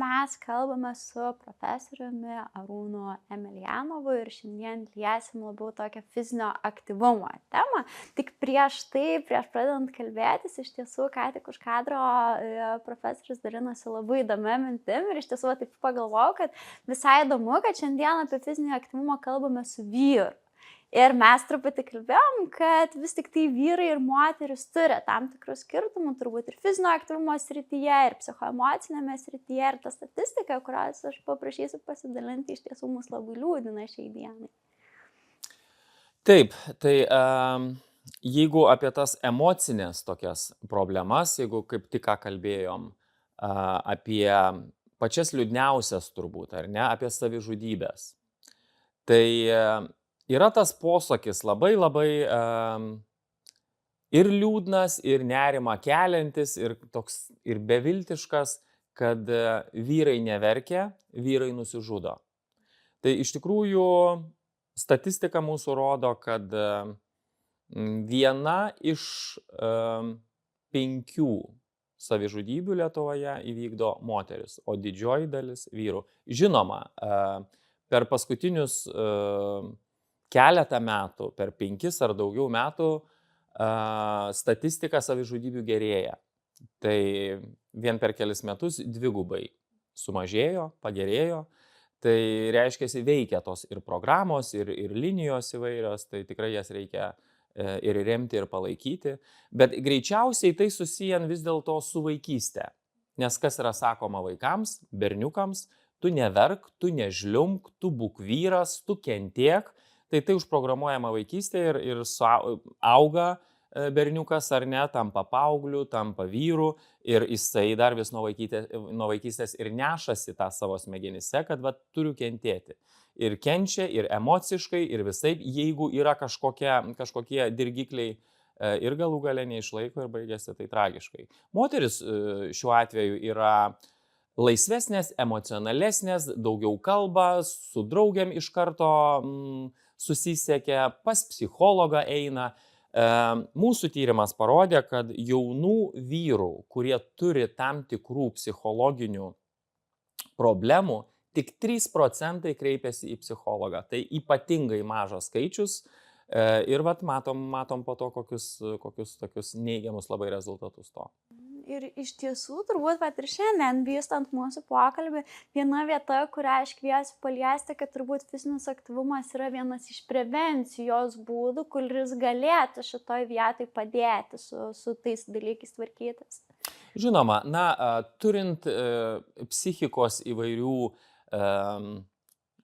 mes kalbame su profesoriumi Arūnu Emelianovu ir šiandien liesim labiau tokią fizinio aktyvumo temą. Tik prieš pradedant kalbėtis, iš tiesų, ką tik už kadro profesorius dalinosi labai įdomia mintim ir iš tiesų taip pagalvojau, kad visai įdomu, kad šiandien apie fizinį aktyvumą kalbame su vyru. Ir mes truputį kalbėjom, kad vis tik tai vyrai ir moteris turi tam tikrų skirtumų, turbūt ir fizinio aktyvumo srityje, ir psichoemocinėme srityje, ir ta statistika, kurios aš paprašysiu pasidalinti, iš tiesų mus labai liūdina šiai dienai. Taip, tai jeigu apie tas emocinės tokias problemas, jeigu kaip tik ką kalbėjom, apie pačias liūdniausias turbūt, ar ne, apie savižudybės, tai yra tas posakis labai ir liūdnas, ir nerimą keliantis, ir beviltiškas, kad vyrai neverkia, vyrai nusižudo. Tai iš tikrųjų statistika mūsų rodo, kad viena iš 5 savižudybių Lietuvoje įvykdo moteris, o didžioji dalis vyrų. Žinoma, per paskutinius keletą metų, per 5 ar daugiau metų statistika savižudybių gerėja. Tai vien per kelis metus 2 sumažėjo, pagerėjo. Tai reiškia, veikia tos ir programos, ir linijos įvairios, tai tikrai jas reikia ir remti, ir palaikyti. Bet greičiausiai tai susijęs vis dėlto su vaikyste. Nes kas yra sakoma vaikams, berniukams, tu neverk, tu nežliumk, tu būk vyras, tu kentiek. Tai užprogramuojama vaikystė ir auga berniukas ar ne, tampa paaugliu, tampa vyru ir jisai dar vis nuo vaikystės ir nešasi tą savo smegenyse, kad turiu kentėti. Ir kenčia, ir emociškai, ir visaip, jeigu yra kažkokie dirgikliai ir galų gale neišlaiko ir baigėsi tai tragiškai. Moteris šiuo atveju yra laisvesnės, emocionalesnės, daugiau kalba, su draugiam iš karto susisiekia, pas psichologą eina. Mūsų tyrimas parodė, kad jaunų vyrų, kurie turi tam tikrų psichologinių problemų, tik 3% kreipiasi į psichologą. Tai ypatingai mažas skaičius ir matom po to kokius tokius neigiamus labai rezultatus to. Ir iš tiesų, turbūt ir šiandien, vystant mūsų pokalbį, viena vieta, kurią aš kviesiu paliesti, kad turbūt fizinis aktyvumas yra vienas iš prevencijos būdų, kuris galėtų šitoj vietoj padėti su tais dalykais tvarkytis. Žinoma, turint psichikos įvairių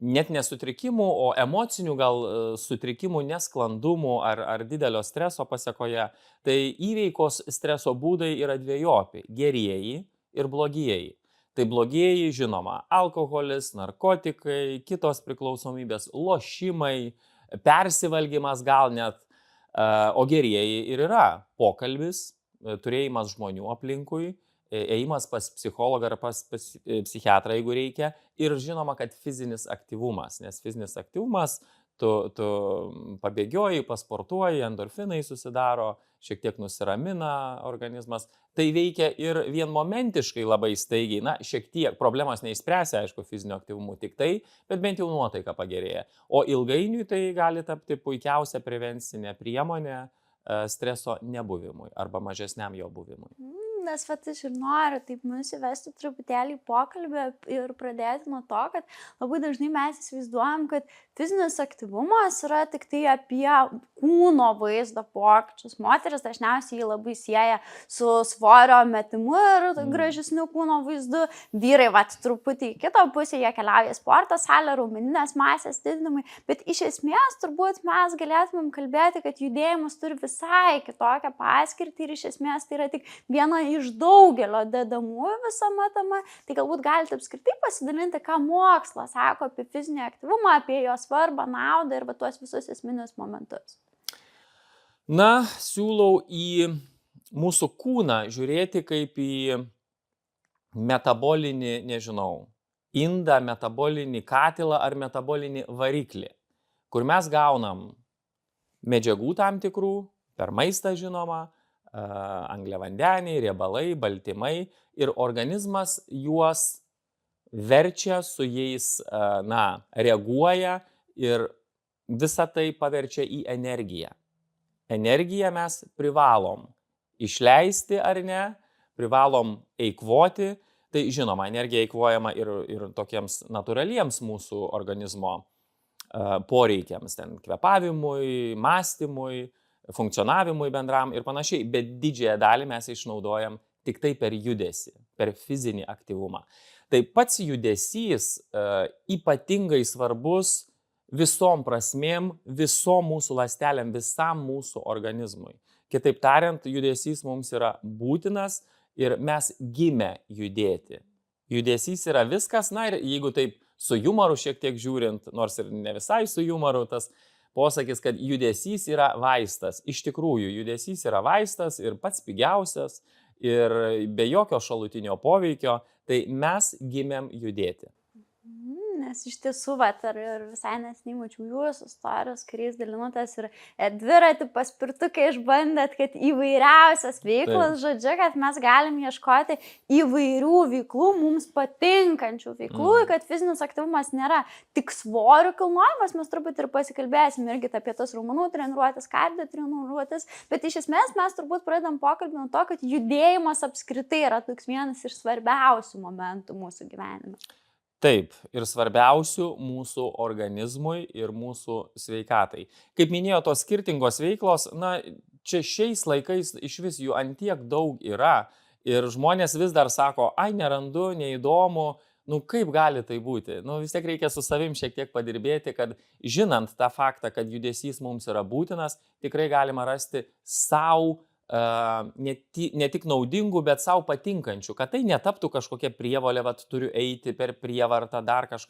net nesutrikimų, o emocinių gal sutrikimų, nesklandumų ar didelio streso pasekoje, tai įveikos streso būdai yra dvejopi - gerieji ir blogieji. Tai blogieji, žinoma, alkoholis, narkotikai, kitos priklausomybės, lošimai, persivalgymas gal net, o gerieji ir yra pokalbis, turėjimas žmonių aplinkui, ėjimas pas psichologą ar pas psichiatrą, jeigu reikia, ir žinoma, kad fizinis aktyvumas, nes fizinis aktyvumas, tu pabėgioji, pasportuoji, endorfinai susidaro, šiek tiek nusiramina organizmas, tai veikia ir vien momentiškai labai staigiai, šiek tiek problemos neišspręsia, aišku, fizinio aktyvumu tik tai, bet bent jau nuotaika pagerėja, o ilgainiui tai gali tapti puikiausia prevencinė priemonė streso nebuvimui arba mažesniam jo buvimui. Nes aš ir noriu taip mus įvesti truputėlį į pokalbį ir pradėti nuo to, kad labai dažnai mes įsivaizduojam, kad fizinis aktyvumas yra tik tai apie kūno vaizdo pokyčius. Moteris dažniausiai jį labai sieja su svorio metimu ir gražesniu kūno vaizdu. Vyrai truputį į kitą pusę, jie keliauja į sporto salę, raumeninės masės didinimui, bet iš esmės turbūt mes galėtumėm kalbėti, kad judėjimas turi visai kitokią paskirtį ir iš esmės tai yra tik viena iš daugelio dedamųjų visame tame. Tai galbūt galite apskritai pasidalinti, ką mokslas sako apie fizinį aktyvumą, apie jo svarbą, naudą ir tuos visus esminius momentus. Siūlau į mūsų kūną žiūrėti kaip į metabolinį, indą, metabolinį katilą ar metabolinį variklį, kur mes gaunam medžiagų tam tikrų, per maistą žinoma, angliavandeniai, riebalai, baltymai ir organizmas juos verčia, su jais, reaguoja ir visą tai paverčia į energiją. Energiją mes privalom išleisti ar ne, privalom eikvoti. Tai žinoma, energija eikvojama ir tokiems natūraliems mūsų organizmo poreikiams, ten kvėpavimui, mąstymui, funkcionavimui bendram ir panašiai, bet didžiąją dalį mes išnaudojam tik tai per judesį, per fizinį aktyvumą. Tai pats judesys ypatingai svarbus visom prasmėm, visom mūsų ląstelėm, visam mūsų organizmui. Kitaip tariant, judesys mums yra būtinas ir mes gimę judėti. Judesys yra viskas, ir jeigu taip su jumoru šiek tiek žiūrint, nors ir ne visai su jumoru, tas posakis, kad judesys yra vaistas. Iš tikrųjų, judesys yra vaistas ir pats pigiausias ir be jokio šalutinio poveikio, tai mes gimėm judėti. Nes iš tiesų, ir visai nesiniai mačiau jūsų istorijos, kuriais dalinotės ir dviratį, paspirtuką išbandėt, kad įvairiausias veiklas, žodžiu, kad mes galim ieškoti įvairių veiklų, mums patinkančių veiklų, kad fizinis aktyvumas nėra tik svorių kilnojimas, mes turbūt ir pasikalbėsim irgi apie tas raumenų treniruotės, kardio treniruotės, bet iš esmės mes turbūt pradedam pokalbį nuo to, kad judėjimas apskritai yra toks vienas iš svarbiausių momentų mūsų gyvenime. Taip, ir svarbiausių mūsų organizmui ir mūsų sveikatai. Kaip minėjo, tos skirtingos veiklos, čia šiais laikais iš vis jų antiek daug yra ir žmonės vis dar sako, nerandu, neįdomu, kaip gali tai būti. Vis tiek reikia su savim šiek tiek padirbėti, kad žinant tą faktą, kad judesys mums yra būtinas, tikrai galima rasti savo ne tik naudingų, bet savo patinkančių, kad tai netaptų kažkokia prievolė, turiu eiti per prievartą, dar kažką,